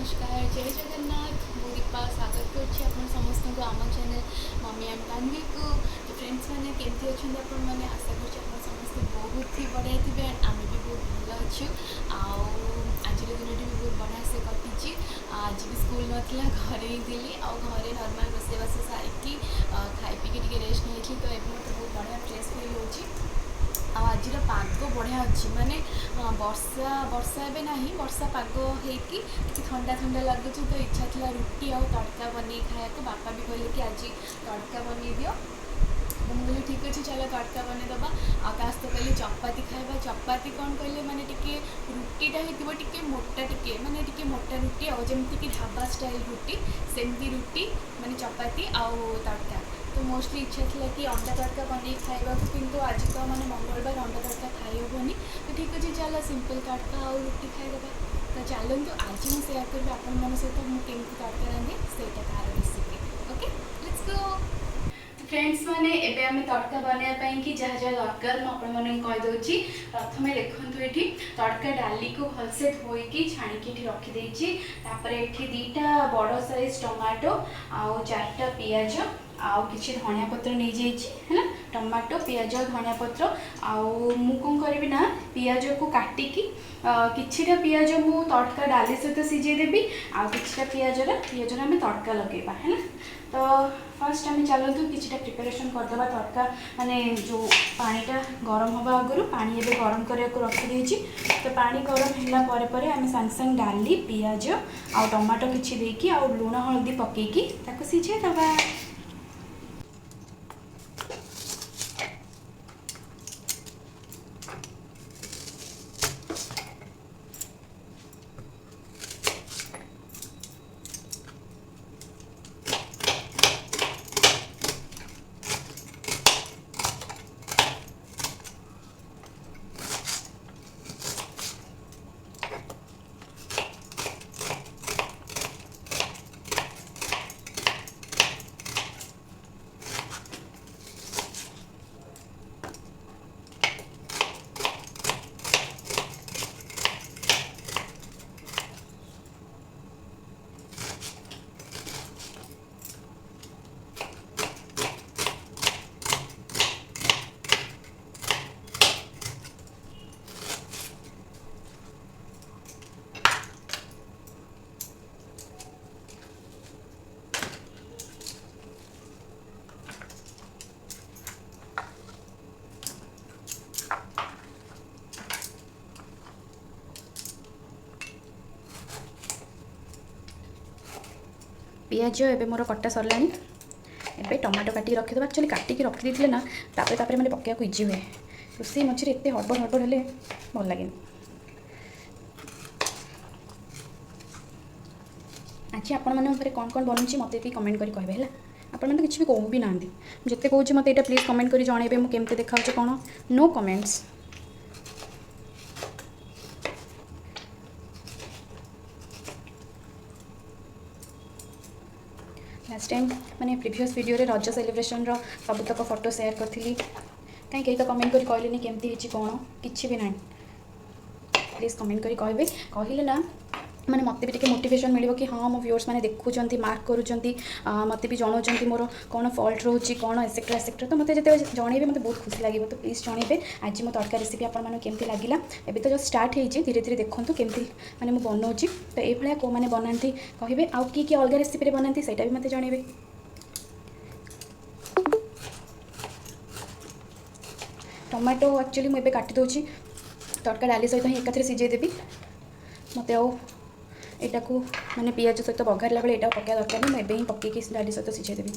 नमस्कार जय जगन्नाथ मु दीपा स्वागत करुच्ची आप समस्त को आम चैनल मम्मी एंड तान्वी को। तो फ्रेंड्स मैंने केमती अच्छा आपण मैंने आशा कर समस्त बहुत ही बढ़िया थे एंड आम भी बहुत भल अच्छु। आज दिन भी बहुत बढ़िया से कटी। आज भी स्कूल नाला घरे ही थी घरे नर्माल रोसईबास सारिकी खाई पी रेस्ट नहीं तो ये मतलब बहुत बढ़िया फ्रेश फिल हो। आज पाग बढ़िया अच्छी माने वर्षा वर्षा एवं ना वर्षा पाग होती ठंडा ठंडा लगुच तो इच्छा थी रुटी आ तड़का बन खाया बापा भी कहले कि आज तड़का बन दियो। तो मुझे ठीक अच्छे चलो तड़का बनईदबा आकाश तो कहले चपाती खाଇବା चपाती कौन कहले माने टिके रुटीटा होती मोटा टिके माने टिके मोटा रुटी आमती कि ढाबा स्टाइल रुटी सेमती रुटी माने चपाती आउ तड़का। तो मोस्टली इच्छा थी कि अंडा तड़का बन खावा किंतु आज तो मैंने मंगलवार अंडा तड़का खाई हेनी। तो ठीक अच्छे चलो सिंपल तड़का और रुटी खाईदे। तो चलते आज मुझे सेयार करी आपण सहित मुझे तड़का रांधे से तार recipe. Okay let's go. Friends मैंने एबे आम तड़का बनवाई कि जहाँ जहाँ दरकार मुझे कहीदे। प्रथम देखु ये तड़का डाली को भलसे धोईकी छाणिकी रखीदे। ये दीटा बड़ साइज टमाटो आउ 4टा पियाज आउ किसी धनिया पत्र नहीं जाइए है टमाटो पियाज धनिया पत्र आउ मु कौन करी ना पियाज को काटिकी किछिटा पियाज मु तड़का डाली सहित सिझेदेवी आउ किछिटा पियाज आम तड़का लगेबा है। तो फर्स्ट आम चलतु किछिटा प्रिपरेशन करदे तड़का माने जो पानीटा गरम हवा आगु पानी एबे गरम करने को रखी। तो पानी गरम होगा आम सांगे सांगे डाली पियाज आउ टमाटो किछि देकी आउ लुण हल्दी पकेकी ताको सिझे दबा। पियाज एबे मोर कटा सरला एबे टमाटो काटी रखीद एक्चुअली काटिकी रखी ना तापर मैंने पकड़ा इजी हुए रोसे मझे एत हड़बड़ हड़बड़ हेले भल लगे। आज आपण मन घरे कौन कौन बनूँ मत कमेंट करी कहबे है आपण मैंने किसी भी कहू भी ना जिते कहूँ मत यहाँ प्लीज कमेंट करी जनइबे मुझे केमती देखा कौन नो कमेंट्स। लास्ट टाइम मैंने प्रीवियस वीडियो रे रज सेलिब्रेशन सबुतक फोटो शेयर करी कहीं तो कमेंट करी कहले केमती होची कौन किसी भी ना प्लीज कमेंट करी कहबे कहले ना मैंने मत भी मोटिवेशन मिल कि हाँ मो व्यूअर्स मैंने देखुं मार्क करुँच मत भी जनाऊँ मोर कौन फल्ट रोचे कौन एसेक्ट्रा एसेक्ट्रा। तो मतलब जिते जनइबे मतलब बहुत खुशी लगे। तो प्लीज जनइबे आज मो तड़का रेसिपी आपमती लगे एबी तो जस्ट स्टार्ट हो धीरे धीरे देखूँ केमती मैंने मुझे बनाऊँगी। तो ये कौ मैंने बनाती कहे आउ किए अलग रेसिपी बनाती सहीटा भी मत जनइबे। टमाटो एक्चुअली मुझे काटी दूसरी तड़का डाली सहित ही एकाथरे सिझेदेवी मत यहाँ को मैंने पियाज सहित बघारा बेले यहाँ पकड़ा दरकार नहीं मुझे ही पकईकी डाली सहित सिझेदेवी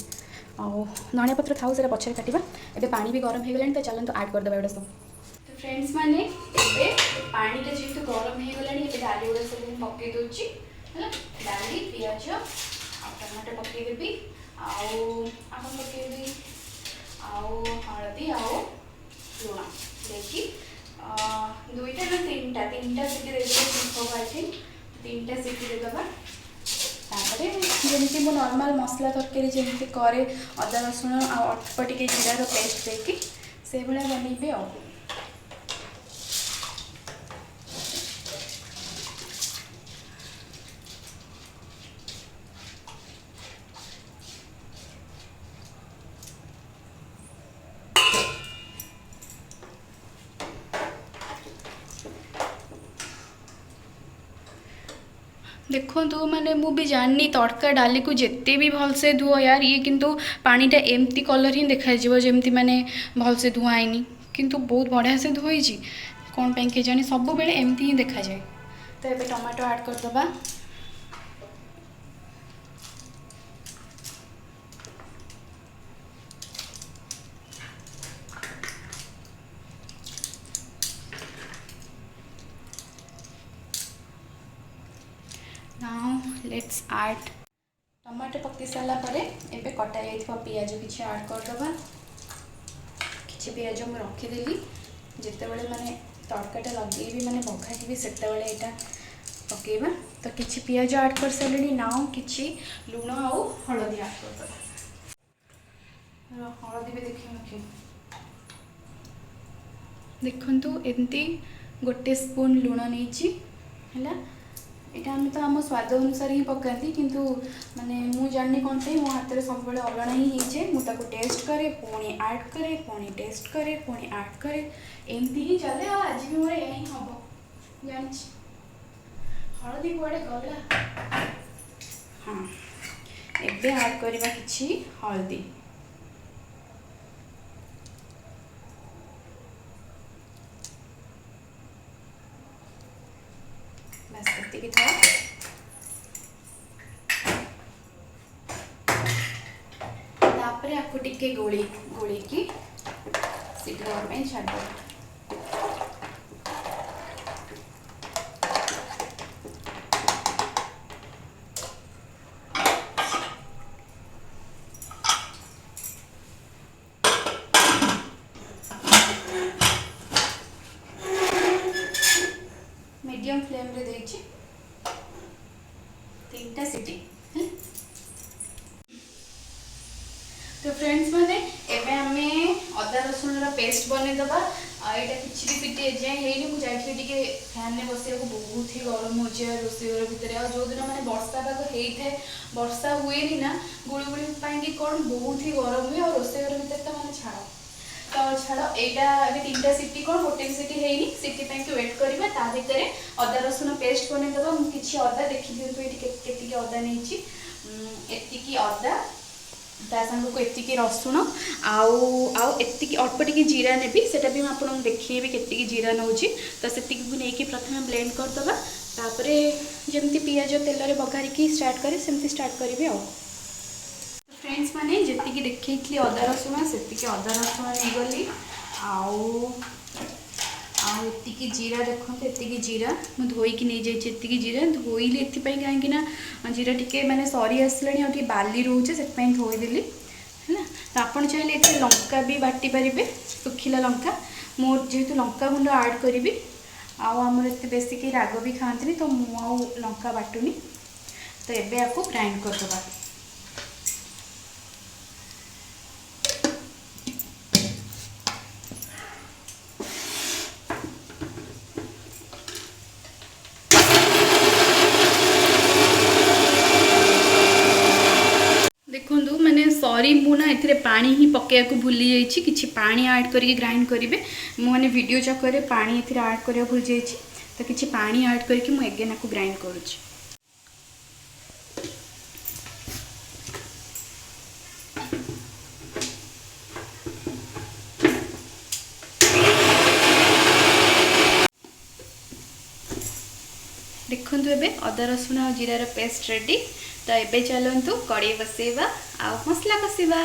आउ धनिया पत्र थाऊ से पछे काटा एबे पानी भी गरम हो गला। तो चलते आड करदे गुड़ा सब। तो फ्रेंड्स मैंने एबे पानीटा जेहतु गरम हो गला डाली गुड़ा सब पकई दूची है डाली पियाज आ टमाटो पकईदेवी आप पकईदेवी आउ हलदी आउ लुण देखी दुईटा ना तीन सीटी देदेवी 3टा सीटी देदबा। जमी मो नॉर्मल मसला तरकारी जमी करे अदा रसुण अल्प टे जीरार पेस्ट देकी से भाया बनइबे आ। देखो माने मु भी जाननी तड़का डाली को जिते भी भलसे धुओ यार ये किंतु पानीटा एमती कलर ही देखा जमती माने भलसे धुआईनी किंतु बहुत बढ़िया से धोई कौन पे के जानी सब बेले एमती ही देखा जाए। तो ये टमाटो ऐड करदबा। नाउ लेट्स ऐड टमाटो पकई सारा पर एबे कटा जाइथिबा पियाज किछि ऐड करदबा। किछि पियाज मु रखीदेली जिते बड़े माने तड़काटा लगेबी माने बघाइबी सेते बड़े एटा पकेबा। तो किछि पियाज ऐड कर सारे नाउ किछि लुण आउ हळदी ऐड करदबा। हळदी भी देखिए देखंतु एमती गोटे स्पून लुण नहीं है यहाँ आम तो आम स्वाद अनुसार ही पकाती किंतु माने मु जानी कौन पे मो हाथ में सब अलणा ही होचे मुझे टेस्ट करे पुणी ऐड करे पुणी टेस्ट करे पुणी ऐड करे एमती ही चले आज भी मोर यही हम जानी हलदी कुआड़े गला। हाँ एबे ऐड करवा किछि हल्दी बस एतिकी था। तापर आपको टिके गोली गोली की सीटी में छाड़ मीडियम फ्लेम रे देछि 3टा सीटी। तो फ्रेंड्स माने एबे हमें अदा रसुन रा पेस्ट बने दबा। एटा किछि भी सीटी जाय हेनी मु जाइथि टिके फैन ने बसिया को बहुत ही गरम हो जाय रोसे घर भीतर आ जो दिन माने वर्षा पाग हेई थे वर्षा हुए नी ना गुळगुळी पाई कि कोन बहुत ही गरम हुए और रोसे घर भीतर त माने छाड़ तो छाड़ एटा अबे 3टा सीटी कोन गोटे सीटी हेनी सीटी पे कि वेट करबा ता भीतर अदा रसुन पेस्ट बने दबा। मु किछि अदा देखि दियंतु एटी केति के अदा नैछि एति की अदा ता संग को एति की रसुन आउ आउ एति की अल्प टिके जीरा नेबी सेटा भी आपन देखिबे केति की जीरा नउछि तो सेति को नेकी प्रथमे ब्लेंड कर दबा तापरे जेमति पियाज तेल रे बघारी की स्टार्ट करे सेमति स्टार्ट करिवे आ। फ्रेंड्स माने जेति की देखैथली अदा रसुन सेति की अदा रसुन नै गली आउ आउ एति की जीरा देखते एति जीरा मुझे धोईकी नहीं जाइए एति जीरा धोइली एपाई कहीं जीरा टिके माने सरी आसलानी और बाली रोचे से धोईदेली है। तो आपड़ चाहिए ये लंका भी बाटी पारे सुखिला लंका मोर जेहेतु लंका गुंड ऐड करी आमर एत बेसिक राग भी खाती तो मुझे लंका बाटुनी तो एबे आपको ग्राइंड करदबा। सॉरी मुना एथिरे पानी ही पकेया को भूली जाइछि किछि पानी ऐड करके ग्राइंड करिवे मु माने वीडियो चक्कर पानी एथिरे ऐड करिया भूल जाइछि तो किछि पानी ऐड करके मु एगेन को ग्राइंड करूछि। देखंतु एबे अदा रसुन और जीरार पेस्ट रेडी तो एबे चलंतु कड़े बसेबा आ मसला कसिबा।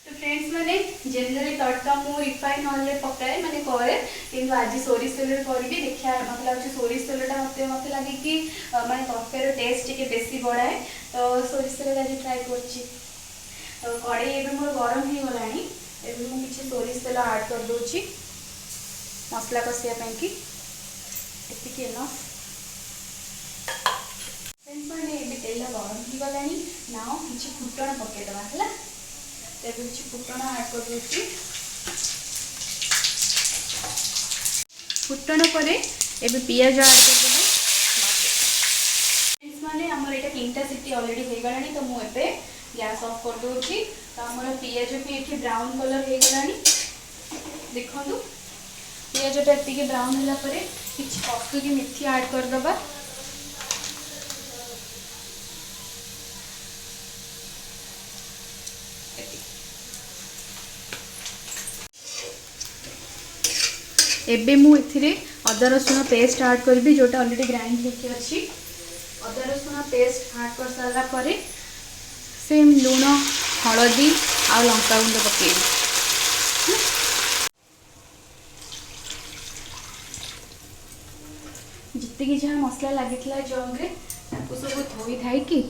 तो फ्रेंड्स माने जनरली तड़का मु रिफाइन ऑयल पकाए माने करे किंतु आज सोरिष तेल करबी देखिया मतलब लागे सोरिष तेलटा मते लागे कि माने तड़कार टेस्ट टिके बेसी बढ़ाए तो सोरिष तेल आज ट्राई करछि। तो कड़े एबे मोर गरम ही गलानी एबे मु किछि सोरिष तेल ऐड कर दोछि मसला कसिया पई कि एतिके एनफ। तेल गरम हो गला नाउ किसी फुटण पकईदे है तो किसी फुटण ऐड कर दूसरी फुटण पर एबे पियाज ऐड करदे माने हमर एटा 3टा सीटी ऑलरेडी हो गलानी तो मु एबे गैस ऑफ कर दोछि। तो हमर पियाज भी एठी ब्राउन कलर हो गलानी देखंतु पियाजटा एतिके ब्राउन होला परे किछि कस्तूरी मेथी ऐड कर दबा एबे मु एथिरे अदा रसुण पेस्ट ऐड करी जोटा ऑलरेडी ग्राइंड होके अछि। अदा रसुण पेस्ट ऐड कर सारा परे सेम लूण हलदी आ लंका गुंड पकेबी। जितकी जहाँ मसला लगी जग में सब धोई धाई कि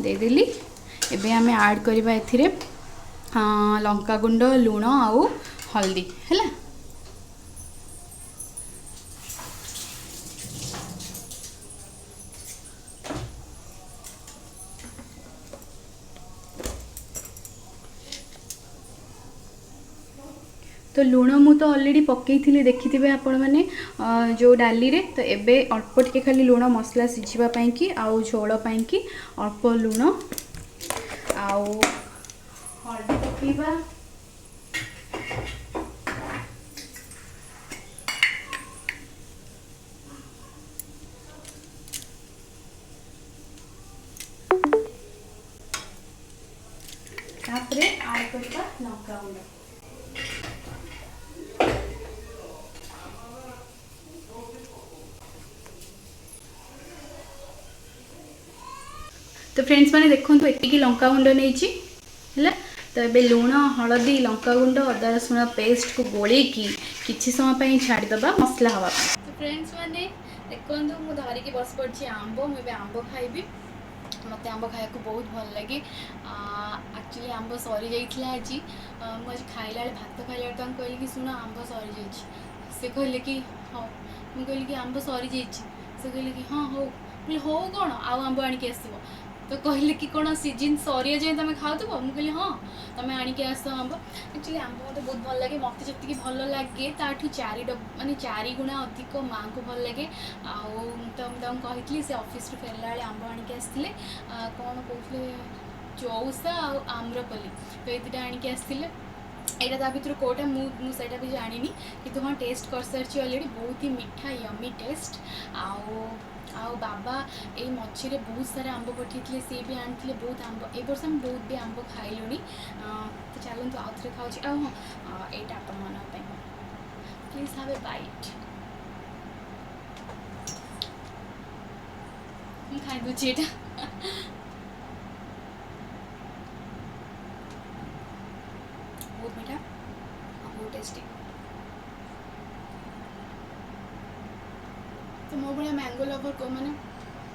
देदेली। एबे आमे ऐड करबा एथिरे लंका गुंड लूण आउ हल्दी है। तो लुण मु तो ऑलरेडी पकई थी देखी थे आपण मैंने जो डाली रे। तो एबे अल्प टिके खाली लुण मसला सिझिबा पई कि आउ झोल पई कि अल्प लुण आउ हल्दी पकेबा। तापरे ऐड करबा लंका गुंड। तो फ्रेंड्स मैंने देखो एतिकी लंका गुंड नहीं। तो ये लुण हलदी लंका गुंड अदा रसुण पेस्ट को गोले किछि समय छाड़ीदबा मसला हवा। तो फ्रेंड्स मैंने देखो मुझे धरिकी बस पड़ी आंब। मुझे आंब खाइबी। मत आंब खाया को बहुत भल लगे। एक्चुअली आंब सरी जाइए आज मुझे खाइला भात खाइला कहली कि शुण आंब सरी जाइए। से कहले कि हाँ मुझे कहली कि आंब सरी जाइए। से कहले कि हाँ हो हो कौन आउ आंब आणिक आसब। तो कहले कि कौन सीजन सरिया जाए तुम खाऊब। मुझे कहली हाँ तुम आणिक आस आंब। एक्चुअली आंब मत बहुत भल लगे। मत जी भल लगे ताठू 4 माने 4 गुणा अधिक माँ को भल लगे। तो कही से ऑफिस फेरला बेले आंब आणिक आसते कौन कहते चौसा आम्रपल्ली तो ये दुटा आणिक आसते। यहाँ ता भर कौटा मुझे भी जानी कि हाँ टेस्ट कर सारी अलरेडी बहुत ही मीठा यमी टेस्ट। आउ बाबा ये मझे बहुत सारा आंब पठे सी भी आनी बहुत आंब ए वर्ष आम बहुत भी आंब खाइलुणी। तो चलते आउ थे खाऊँ हाँ यहाँ आप प्लीज हाव ए बाइट। खाई दूची ये बहुत मीठा बहुत टेस्टी। तो मो भाया मैंगो लवर को मैंने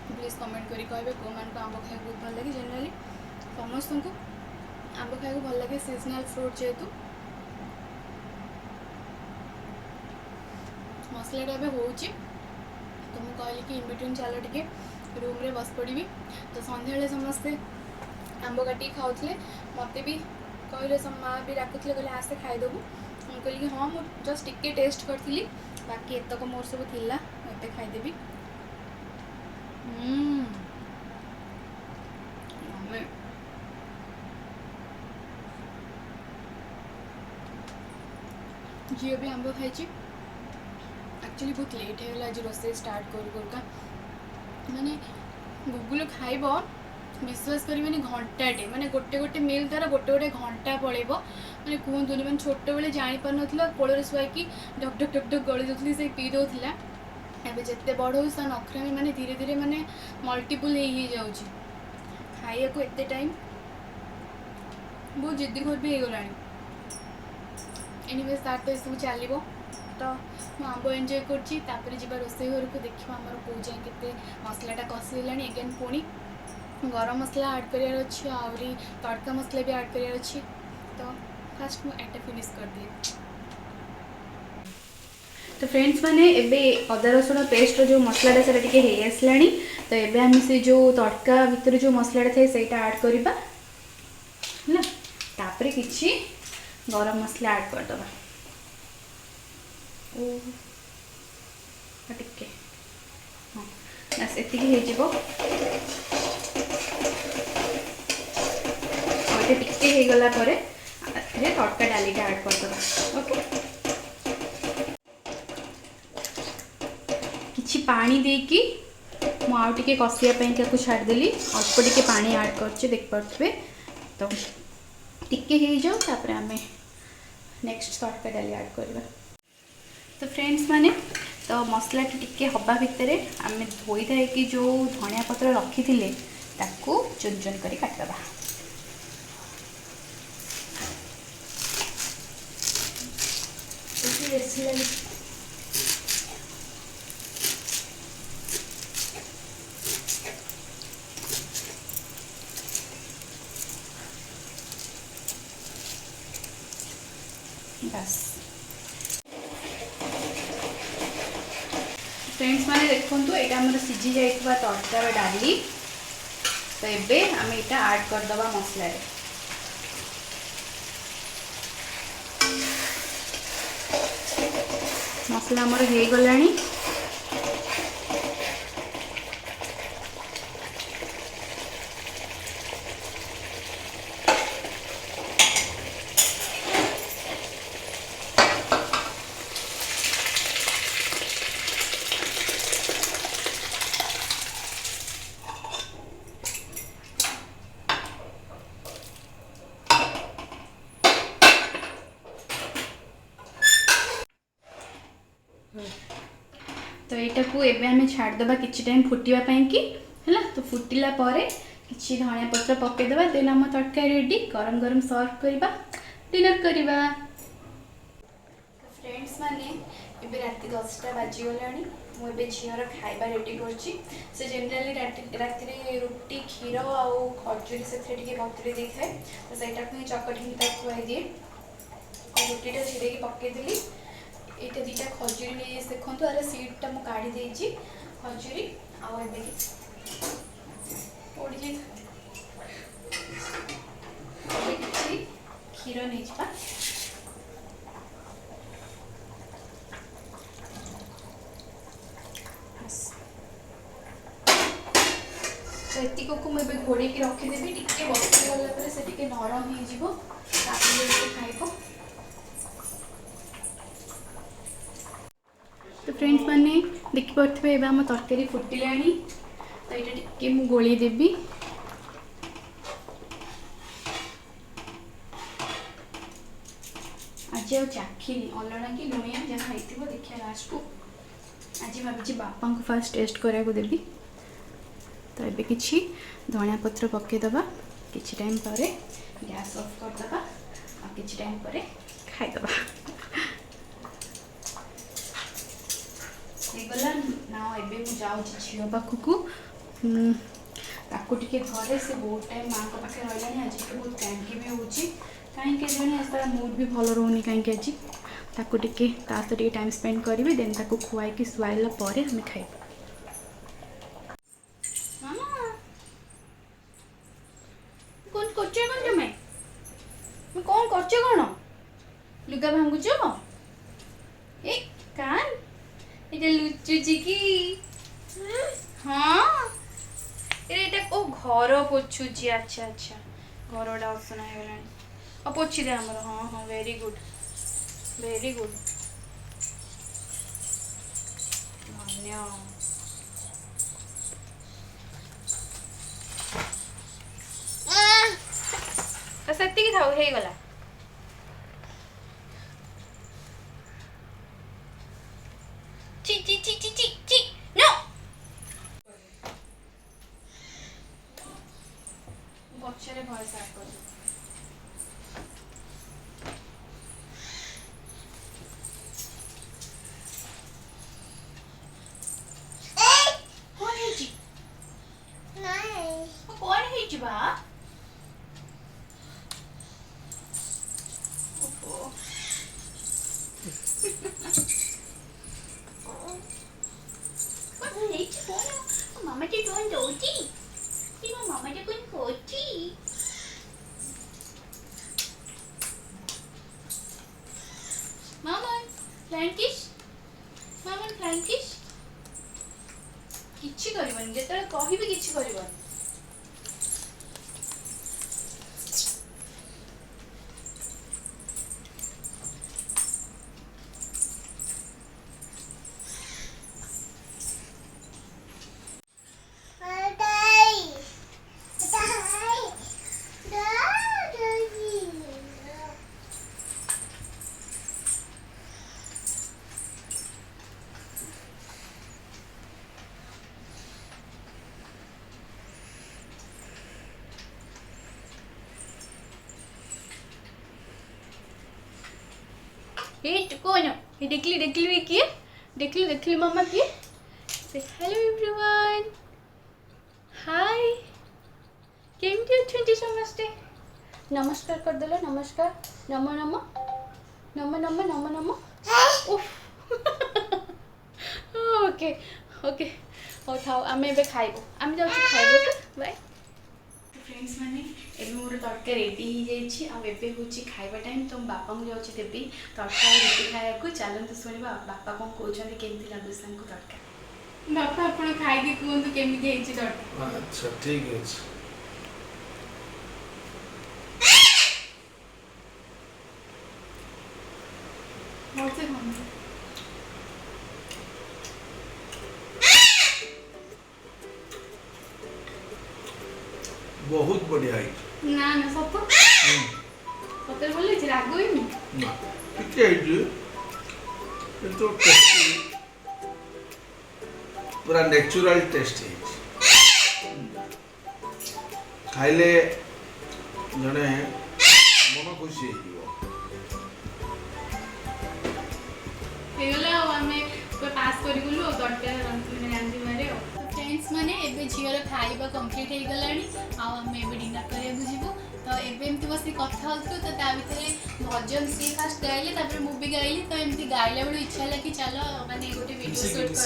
प्लीज कमेंट करी कहे को मैंने आंब खाया बहुत भल लगे। जनरली समस्त को आंब खाया भल लगे सीजनाल फ्रूट जेहेतु। मसलाटा ए हो तो मुझे कहली कि इनबिटवीन चलो टे रूम रे बस पड़ी। तो सन्ध्या समस्ते आंब काटिक खाऊले मत भी कहले माँ भी डाकुले कहले आसे खाईदेबू। मुझे कहली कि हाँ मुझे जस्ट टिके टेस्ट करी बाकी एतक मोर सब थिला एते खाईदेवी। जी भी आंब खाई एक्चुअली बहुत लेट है आज रोसे स्टार्ट करका माने गुगुल खाइब विश्वास करें घंटाटे माने गोटे गोटे मिल तार गोटे गोटे घंटा पड़ेब। मैंने कहतुनि मैंने छोट बेले जापर ना कोल शुआई ढक ढक ढक ढक गली दूसरी से पी दूसरा। एवं जिते बड़ हो नखरामी माने धीरे धीरे माने मल्टीपल हो खाया को एते टाइम बहुत जिद्दी घर भी होगला। एनीवेज तार तो सब चलो तो आंब एंजॉय कर रोसे घर को देखा आमर कौ जाए के मसलाटा कषिगला। एगेन पुणी गरम मसला ऐड करार अच्छी आहरी तड़का मसला भी ऐड करार अच्छी। तो फास्ट मुझे फिनिश कर दिए। तो फ्रेंड्स मैंने एबे अदा रसुण पेस्ट जो मसलाटा से टे आसला। तो एबे आम से जो तड़का भितर जो मसलाटा थे सहीटा ऐड करवा है। तापरे किछि गरम मसला ऐड करदबा टिके हाँ बस एतिकी हो टिके हो गला परे तड़का डालीटा ऐड करदबा। ओके किछि पानी देकी मु आउ टिके कषिया पई छाड़देली अल्प टिके पानी ऐड करछे देख पारे। तो टिके हो जाओ तापर आमे नेक्स्ट तड़का डाली ऐड करवा। तो फ्रेंड्स माने तो मसला टिके हवा भितर आम धोई धाई जो धनिया पत्र रखी ताकू चुन चुन कर काटदबा। बस फ्रेंड्स माने देखो यहाँ आम सीझी जाइए तड़कार डाली तो ये आम यहाँ ऐड करदे मसला। मसला आमर हो गलानी। तो यहाँ को एबे आम छाड़दे किसी टाइम फुटापी कि है तो फुटिला किसी धनिया पत्र पकईदे देन आम तड़का रेडी गरम गरम सर्व करवा डिनर करवा। फ्रेंड्स माने एबे रात 10टा बाजीगला मुझे झीर खाଇବା रेडी करछि। से जनरली राति रुटी क्षीर आउ खजूरी से बतुरी दे थाए तो सहीटा को चकटी खुआई दिए और रुटीटा छिड़े पकईदेली। ये दीटा खजूरी नहीं देखो यार सीडटा मुझे काढ़ी खजूरी आड़ क्षीर नहीं जा तो ये मुझे घोड़े रखीदेवी टे बस गला से नरम हो खाइब। तो फ्रेंड्स माने देखिपे आम तरकारी फुटिला तो ये टे मु गोली देवी। आज आ चाखिनी अलणा कि लुणिया जहाँ हो देखिए लास्ट को आज भावी बापा को फास्ट टेस्ट करा देवी। तो ये किसी धनिया पत्र पकईदबा किसी टाइम पर गैस ऑफ करदबा और किसी टाइम पर खाईदबा। गला ना ए जाऊँ झील पाखक ताकू टे घरे से बहुत टाइम माँ को पाखे रहा आज बहुत कैंकी भी हो कहीं आज मूड भी भल रोनी कहीं आज ताकू टे टाइम स्पेंड करी देन ताकू खुआई शुआला आम खाई। कौन कर लुगा भांगुच ए कान ये लुचुची कि हाँ ये ओ घर पोछुची। अच्छा अच्छा घरटा असना हो गला पोछी दे आमर। हाँ हाँ वेरी गुड धन्य। तो सेतिकी थाउ हे गला। ची ची ची ची ची ची नो बच्चे भॉइस ऐड कर कौन है जी बा मामा जी कौन दोती मामा जी कौन कोची मामा फ्लैंकिश मामा फ्लैंकिश किछि करबन जेतले कहिबे किछि करबन। हिट कौन ये देखली किए देखली मामा किए से हेलो एवरीवन हाय केमती अच्छे समस्ते नमस्कार कर देलो नमस्कार नम नम नम नम नम नम उफ ओके ओके हो थाओ आम ए खाइबो आम जाऊ खाइबो बाय फ्रेंड्स माने एबे मोर तड़का रेडी हो जाइए आबे हूँ खाइबा टाइम तो बापा को जाऊँ देवी तड़का रोटी खाया को चलते शुणा बापा कौन कहते केमती लगुच तड़का बापा आप खाई कहतु केमी तड़का अच्छा ठीक है बहुत बढ़िया है ना ना सत सत बोले राग ही ना ठीक है ये तो टेस्टी पूरा नेचुरल टेस्ट है खाइले जने मन खुशी पास करगलु तड़का रांधि मारे फ्रेंड्स मैंने एबे झीर खाइबा कंप्लीट हो गलानी आम डिनर करने जीवु तो एमती बस कथा हो तो भितर भजन सी फास्ट गाइले मुझे गाइली तो एमती गाइला बेलू इच्छा है कि चलो माने गोटे वीडियो शूट कर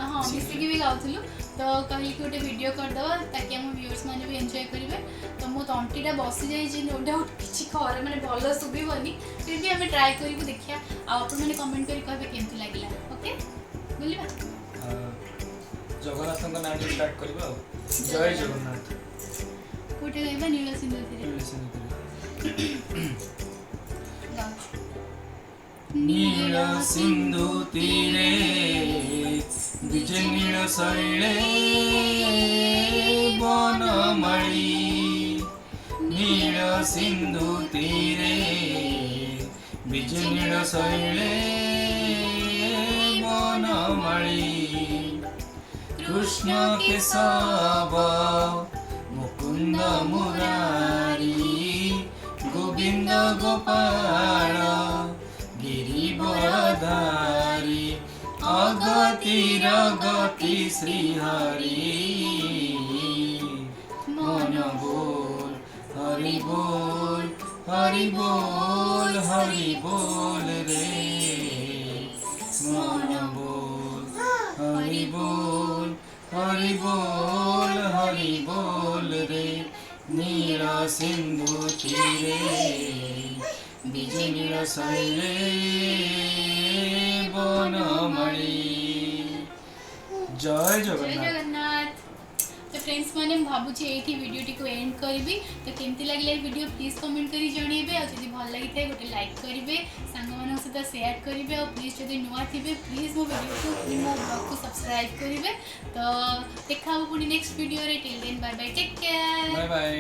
हाँ मिसिकी भी गाउलु तो कहली कि गोटे वीडियो करदे ताकि आम व्यूअर्स मैंने भी एंजॉय करेंगे तो मो तंटीटा बसी जाइए नो डाउट किसी खर मैंने भल शुभनी फिर भी आम ट्राए करूँ देखिए आपने कमेंट कर कहे केमती लगे ओके बोलिबा जगन्नाथ नाम स्टार्ट करबा जय जगन्नाथ कोटे गाइबा नील सिंदूर नील सिंधु तीरे विजय नील शैले बनमणि नील सिंधु तीरे विजय नील शैले बनमणि कृष्ण केशव मुकुंद मुरारी गोविंद गोपाल गिरिवरधारी अगतिर गति श्रीहरि मन बोल हरि बोल हरि बोल हरि बोल रे मन बोल हरि बोल हरि बोल हरि बोल रे नील सिंधु तीरे विजय नील शैले बनमणि जय जगन्नाथ तो फ्रेंड्स मैंने भावुँ ये वीडियो को एंड करी तो केमती लगे वीडियो प्लीज कमेंट करी जनइबे और जब भल लगी था गोटे लाइक करेंगे सांग मान सहित सेयार करेंगे और प्लीज जब नुआ थे प्लीज मो वीडियो को मो ब्लॉग को सब्सक्राइब करेंगे तो देखा पुणी next video till then bye bye take care bye bye.